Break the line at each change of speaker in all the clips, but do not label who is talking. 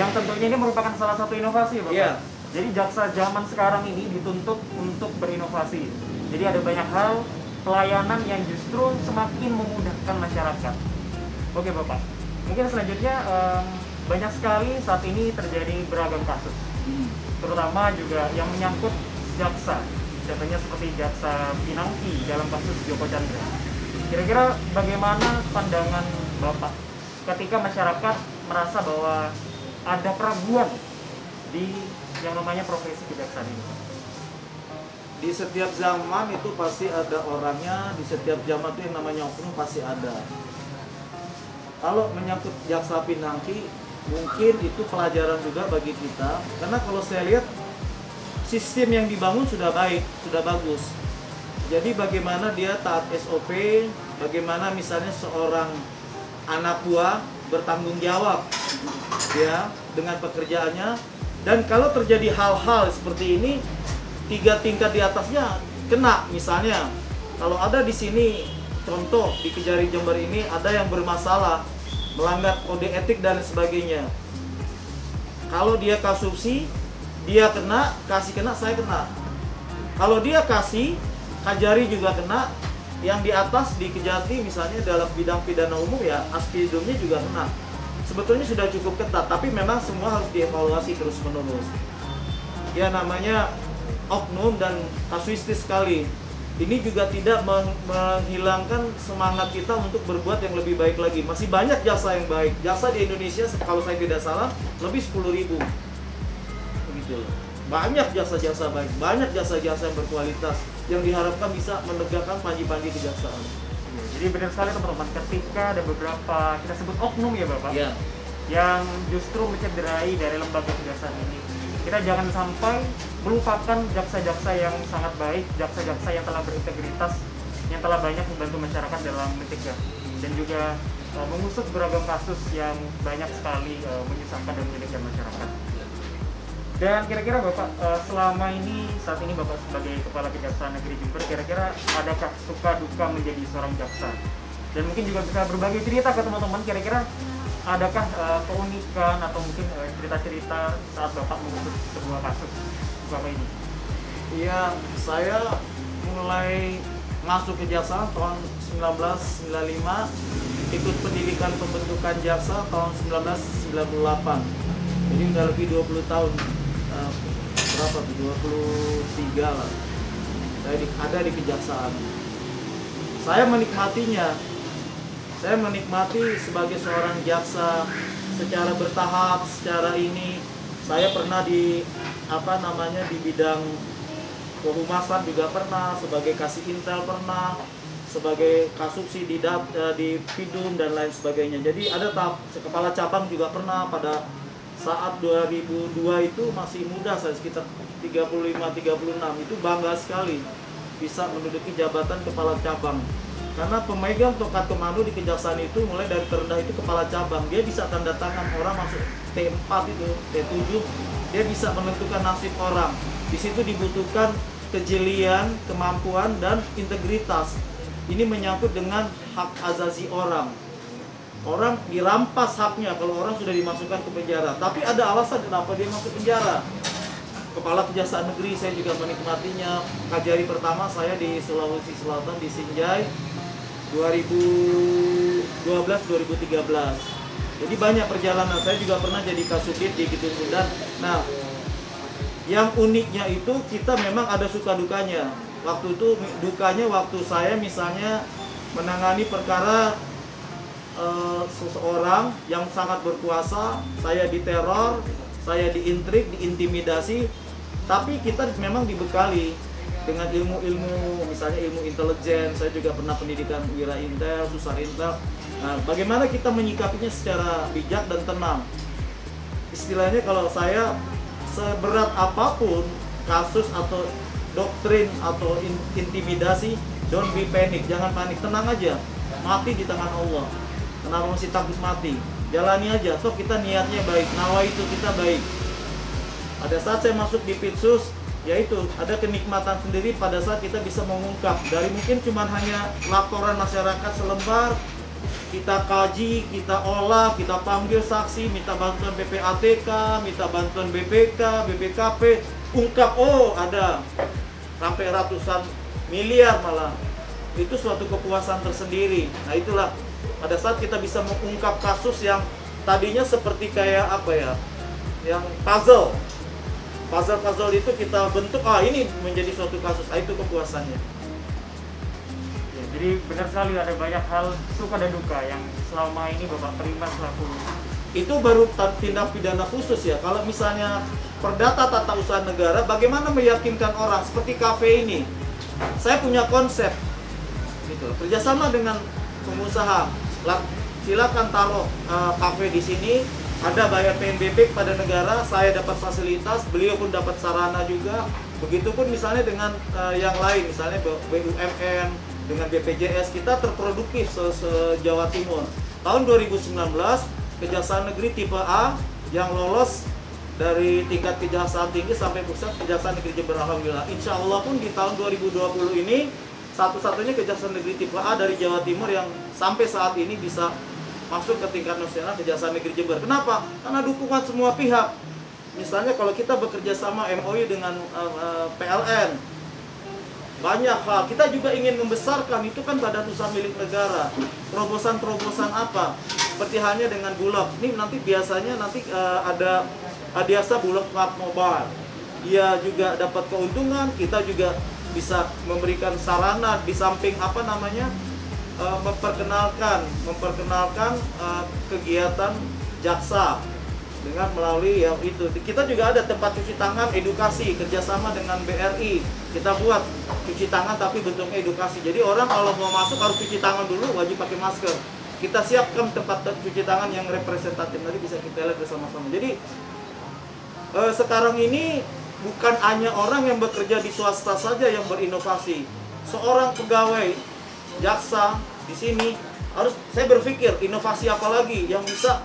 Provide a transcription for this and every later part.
yang tentunya ini merupakan salah satu inovasi ya Bapak.
Iya.
Jadi jaksa zaman sekarang ini dituntut untuk berinovasi. Jadi ada banyak hal pelayanan yang justru semakin memudahkan masyarakat. Oke Bapak, mungkin selanjutnya banyak sekali saat ini terjadi beragam kasus, terutama juga yang menyangkut jaksa. Contohnya seperti jaksa Pinangki dalam kasus Joko Chandra. Kira-kira bagaimana pandangan Bapak ketika masyarakat merasa bahwa ada keraguan di yang namanya profesi kejaksaan ini?
Di setiap zaman itu pasti ada orangnya, di setiap zaman itu yang namanya oknum pasti ada. Kalau menyangkut jaksa Pinangki, mungkin itu pelajaran juga bagi kita, karena kalau saya lihat sistem yang dibangun sudah baik, sudah bagus. Jadi bagaimana dia taat SOP, bagaimana misalnya seorang anak buah bertanggung jawab ya dengan pekerjaannya, dan kalau terjadi hal-hal seperti ini 3 tingkat di atasnya kena. Misalnya kalau ada di sini contoh di Kejari Jember ini ada yang bermasalah, melanggar kode etik dan sebagainya. Kalau dia kasupsi, dia kena, kasih kena, saya kena. Kalau dia kasih, Kajari juga kena. Yang di atas di Kejati misalnya dalam bidang pidana umum ya aspidumnya juga kena. Sebetulnya sudah cukup ketat, tapi memang semua harus dievaluasi terus menerus. Ya namanya oknum dan kasuistis sekali. Ini juga tidak menghilangkan semangat kita untuk berbuat yang lebih baik lagi. Masih banyak jasa yang baik. Jasa di Indonesia kalau saya tidak salah lebih 10.000. Begitu loh. Banyak jasa-jasa baik, banyak jasa-jasa yang berkualitas yang diharapkan bisa menegakkan panji-panji kejaksaan.
Jadi benar sekali teman-teman, ketika ada beberapa kita sebut oknum ya Bapak,
Ya.
yang justru mencederai dari lembaga kejaksaan ini, kita jangan sampai melupakan jaksa-jaksa yang sangat baik, jaksa-jaksa yang telah berintegritas, yang telah banyak membantu masyarakat dalam mencegah dan juga mengusut beragam kasus yang banyak sekali menyusahkan dan menyulitkan masyarakat. Dan kira-kira Bapak, selama ini, saat ini Bapak sebagai Kepala Kejaksaan Negeri Jember, kira-kira adakah suka duka menjadi seorang jaksa? Dan mungkin juga bisa berbagi cerita ke teman-teman, kira-kira adakah keunikan atau mungkin cerita-cerita saat Bapak mengusut sebuah kasus selama ini?
Iya, saya mulai masuk kejaksaan tahun 1995, ikut pendidikan pembentukan jaksa tahun 1998. Jadi udah lebih 20 tahun. Berapa tuh? 23 lah. Saya ada di kejaksaan. Saya menikmatinya. Saya menikmati sebagai seorang jaksa secara bertahap, secara ini. Saya pernah di di bidang kehumasan juga pernah, sebagai kasih intel pernah, sebagai kasupsi di Pidum dan lain sebagainya. Jadi ada tahap kepala cabang juga pernah pada saat 2002 itu masih muda, saya sekitar 35-36, itu bangga sekali bisa menduduki jabatan kepala cabang. Karena pemegang tongkat komando di kejaksaan itu mulai dari terendah itu kepala cabang, dia bisa tanda tangan orang masuk T4 itu, T7, dia bisa menentukan nasib orang. Di situ dibutuhkan kejelian, kemampuan dan integritas. Ini menyangkut dengan hak azazi orang. Orang dirampas haknya kalau orang sudah dimasukkan ke penjara. Tapi ada alasan kenapa dia masuk penjara. Kepala Kejaksaan Negeri saya juga menikmatinya. Kajari pertama saya di Sulawesi Selatan di Sinjai 2012-2013. Jadi banyak perjalanan. Saya juga pernah jadi kasubdit di Gitu Sundan. Nah, yang uniknya itu kita memang ada suka dukanya. Waktu itu dukanya waktu saya misalnya menangani perkara seseorang yang sangat berkuasa, saya diteror, saya diintrik, diintimidasi, tapi kita memang dibekali dengan ilmu-ilmu, misalnya ilmu intelijen. Saya juga pernah pendidikan wira intel, susar intel. Nah, bagaimana kita menyikapinya secara bijak dan tenang. Istilahnya kalau saya, seberat apapun kasus atau doktrin atau intimidasi, don't be panic, jangan panik, tenang aja, mati di tangan Allah. Kenapa masih takut mati? Jalani aja, so kita niatnya baik, nawa itu kita baik. Pada saat saya masuk di Pitsus, yaitu ada kenikmatan sendiri pada saat kita bisa mengungkap dari mungkin cuma hanya laporan masyarakat selembar, kita kaji, kita olah, kita panggil saksi, minta bantuan PPATK, minta bantuan BPK, BPKP, ungkap, oh ada sampai ratusan miliar malah. Itu suatu kepuasan tersendiri. Nah itulah pada saat kita bisa mengungkap kasus yang tadinya seperti kayak apa ya, yang puzzle itu kita bentuk, ini menjadi suatu kasus, itu kepuasannya.
Jadi benar sekali ada banyak hal suka dan duka yang selama ini Bapak terima selaku.
Itu baru tindak pidana khusus ya. Kalau misalnya perdata tata usaha negara, bagaimana meyakinkan orang seperti kafe ini? Saya punya konsep, gitu. Kerjasama dengan pengusaha, silakan taruh kafe di sini. Ada bayar PNBP pada negara, saya dapat fasilitas, beliau pun dapat sarana juga. Begitupun misalnya dengan yang lain, misalnya BUMN, dengan BPJS, kita terproduktif se-Jawa Timur. Tahun 2019, Kejaksaan Negeri tipe A yang lolos dari tingkat kejaksaan tinggi sampai pusat Kejaksaan Negeri Jember, alhamdulillah. Insya Allah pun di tahun 2020 ini satu-satunya Kejaksaan Negeri tipe A dari Jawa Timur yang sampai saat ini bisa masuk ke tingkat nasional, Kejaksaan Negeri Jember. Kenapa? Karena dukungan semua pihak. Misalnya kalau kita bekerja sama MOU dengan PLN, banyak hal kita juga ingin membesarkan, itu kan badan usaha milik negara. Terobosan-terobosan apa? Seperti halnya dengan Bulog. Ini nanti biasanya ada Adiasa Bulog Smart Mobile. Dia juga dapat keuntungan, kita juga bisa memberikan sarana di samping memperkenalkan kegiatan jaksa dengan melalui ya itu. Kita juga ada tempat cuci tangan edukasi kerjasama dengan BRI. Kita buat cuci tangan tapi bentuknya edukasi. Jadi orang kalau mau masuk harus cuci tangan dulu, wajib pakai masker. Kita siapkan tempat cuci tangan yang representatif, nanti bisa kita lihat bersama-sama. Jadi sekarang ini bukan hanya orang yang bekerja di swasta saja yang berinovasi. Seorang pegawai jaksa di sini saya berpikir inovasi apa lagi yang bisa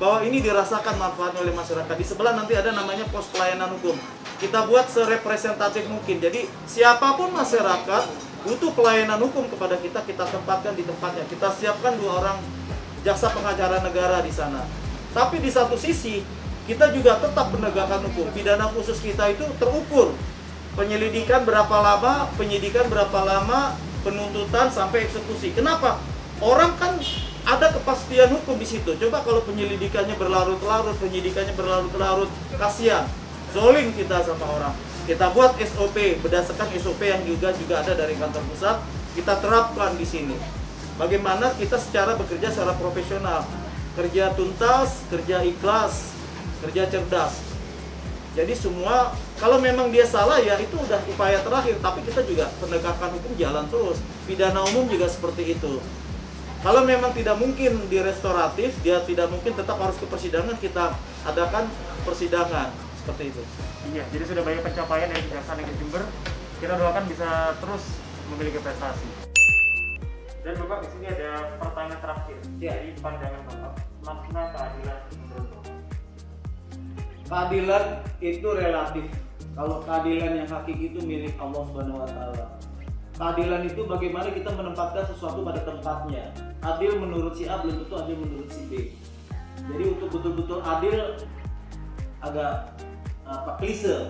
bahwa ini dirasakan manfaatnya oleh masyarakat. Di sebelah nanti ada namanya pos pelayanan hukum. Kita buat serepresentatif mungkin. Jadi siapapun masyarakat butuh pelayanan hukum kepada kita tempatkan di tempatnya. Kita siapkan 2 orang jaksa pengacara negara di sana. Tapi di satu sisi kita juga tetap penegakan hukum. Pidana khusus kita itu terukur. Penyelidikan berapa lama, penyidikan berapa lama, penuntutan sampai eksekusi. Kenapa? Orang kan ada kepastian hukum di situ. Coba kalau penyelidikannya berlarut-larut, kasihan, zolim kita sama orang. Kita buat SOP berdasarkan SOP yang juga ada dari kantor pusat. Kita terapkan di sini. Bagaimana kita bekerja secara profesional, kerja tuntas, kerja ikhlas, kerja cerdas. Jadi semua, kalau memang dia salah ya itu udah upaya terakhir. Tapi kita juga penegakan hukum jalan terus. Pidana umum juga seperti itu. Kalau memang tidak mungkin di restoratif, dia tidak mungkin tetap harus ke persidangan, kita adakan persidangan seperti itu.
Iya, jadi sudah banyak pencapaian dari Kejaksaan Negeri Jember. Kita doakan bisa terus memiliki prestasi. Dan Bapak, di sini ada pertanyaan terakhir.
Ya.
Dari pandangan Bapak, makna keadilan menurut Bapak?
Keadilan itu relatif. Kalau keadilan yang hakiki itu milik Allah Subhanahu wa taala. Keadilan itu bagaimana kita menempatkan sesuatu pada tempatnya. Adil menurut si A belum tentu adil menurut si B. Jadi untuk betul-betul adil agak klise,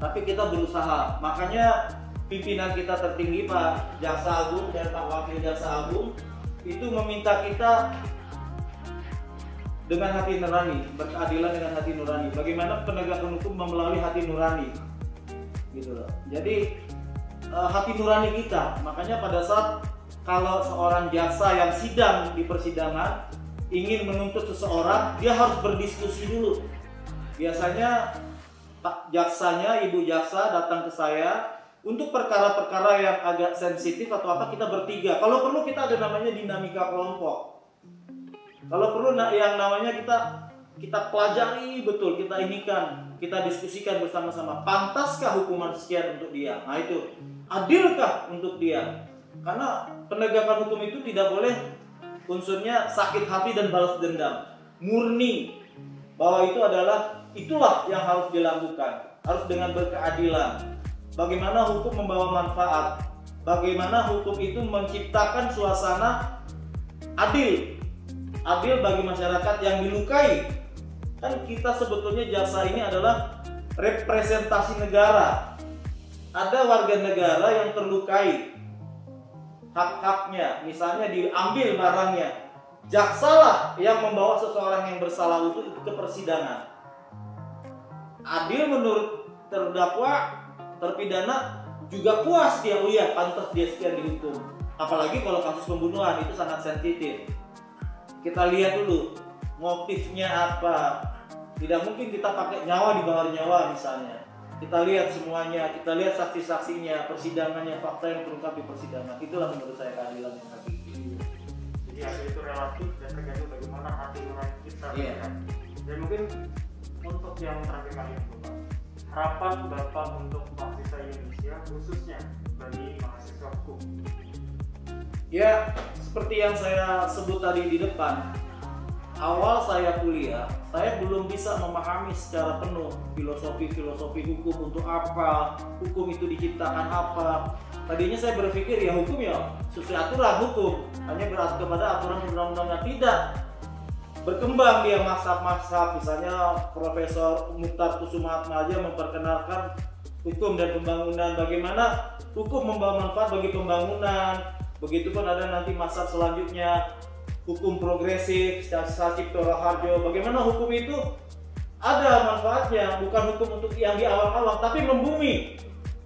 tapi kita berusaha. Makanya pimpinan kita tertinggi Pak Jaksa Agung dan Pak Wakil Jaksa Agung itu meminta kita dengan hati nurani, berkeadilan dengan hati nurani. Bagaimana penegakan hukum melalui hati nurani, gitu loh. Jadi hati nurani kita. Makanya pada saat kalau seorang jaksa yang sidang di persidangan ingin menuntut seseorang, dia harus berdiskusi dulu. Biasanya Pak jaksanya, Ibu jaksa datang ke saya untuk perkara-perkara yang agak sensitif atau apa, kita bertiga. Kalau perlu kita ada namanya dinamika kelompok. Kalau perlu yang namanya kita pelajari betul, kita diskusikan bersama-sama. Pantaskah hukuman sekian untuk dia? Nah itu, adilkah untuk dia? Karena penegakan hukum itu tidak boleh unsurnya sakit hati dan balas dendam. Murni bahwa itulah yang harus dilakukan. Harus dengan berkeadilan. Bagaimana hukum membawa manfaat? Bagaimana hukum itu menciptakan suasana adil bagi masyarakat yang dilukai. Kan kita sebetulnya jaksa ini adalah representasi negara. Ada warga negara yang terlukai, hak-haknya misalnya diambil barangnya, jaksalah yang membawa seseorang yang bersalah itu ke persidangan. Adil menurut terdakwa, terpidana juga puas dia, oh iya pantas dia sekian dihukum. Apalagi kalau kasus pembunuhan itu sangat sensitif. Kita lihat dulu motifnya apa. Tidak mungkin kita pakai nyawa di bawah nyawa misalnya. Kita lihat semuanya, kita lihat saksi-saksinya, persidangannya, fakta yang terungkap di persidangan. Itulah menurut saya keadilan yang hakiki.
Jadi adil itu relatif dan tergantung bagaimana hati nurani kita.
Iya.
Dan mungkin untuk yang terakhir kali ini, Bapak, harapan Bapak untuk mahasiswa Indonesia khususnya bagi mahasiswa hukum.
Ya, seperti yang saya sebut tadi di depan, awal saya kuliah, saya belum bisa memahami secara penuh filosofi hukum untuk apa, hukum itu diciptakan apa. Tadinya saya berpikir ya hukum ya sesuai aturan hukum, hanya berarti kepada aturan undang-undangnya. Tidak. Berkembang dia mazhab-mazhab, misalnya Profesor Mukhtar Kusumaatmaja memperkenalkan hukum dan pembangunan, bagaimana hukum membawa manfaat bagi pembangunan. Begitupun ada nanti mazhab selanjutnya hukum progresif, Cipto Raharjo. Bagaimana hukum itu ada manfaatnya, bukan hukum untuk yang di awal-awal, tapi membumi.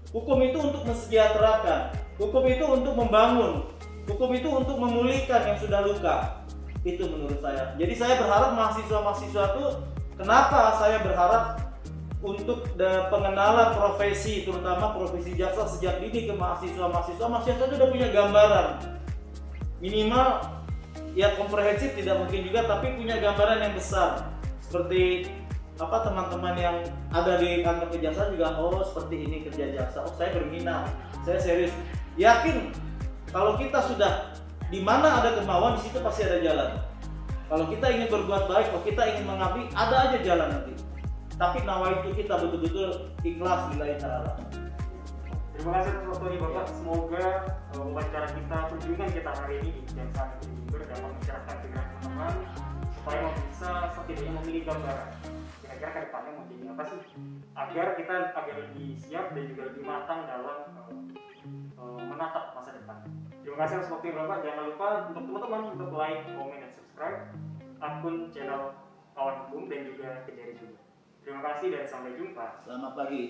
Hukum itu untuk mensejahterakan, hukum itu untuk membangun, hukum itu untuk memulihkan yang sudah luka. Itu menurut saya. Jadi saya berharap mahasiswa-mahasiswa itu, kenapa saya berharap untuk pengenalan profesi, terutama profesi jaksa sejak dini ke mahasiswa itu udah punya gambaran minimal ya komprehensif tidak mungkin juga, tapi punya gambaran yang besar. Seperti apa teman-teman yang ada di kantor kejaksaan juga, oh seperti ini kerja jaksa, oh saya berminat, saya serius. Yakin kalau kita sudah di mana ada kemauan, di situ pasti ada jalan. Kalau kita ingin berbuat baik, kalau kita ingin mengabdi, ada aja jalan nanti. Tapi nawaitu kita betul-betul ikhlas lillahi ta'ala.
Terima kasih atas waktunya Bapak. Semoga wawancara kita, kunjungan kita hari ini di Jaksa Negeri Jember dapat mencerahkan pikiran teman-teman supaya bisa setidaknya memilih gambaran kira-kira ke depannya mau jadi apa sih, agar kita agak lebih siap dan juga lebih matang dalam menatap masa depan. Terima kasih atas waktunya Bapak. Jangan lupa untuk teman-teman untuk like, komen, dan subscribe akun channel Kawan Hukum dan juga Kejari juga. Terima kasih dan sampai jumpa.
Selamat pagi.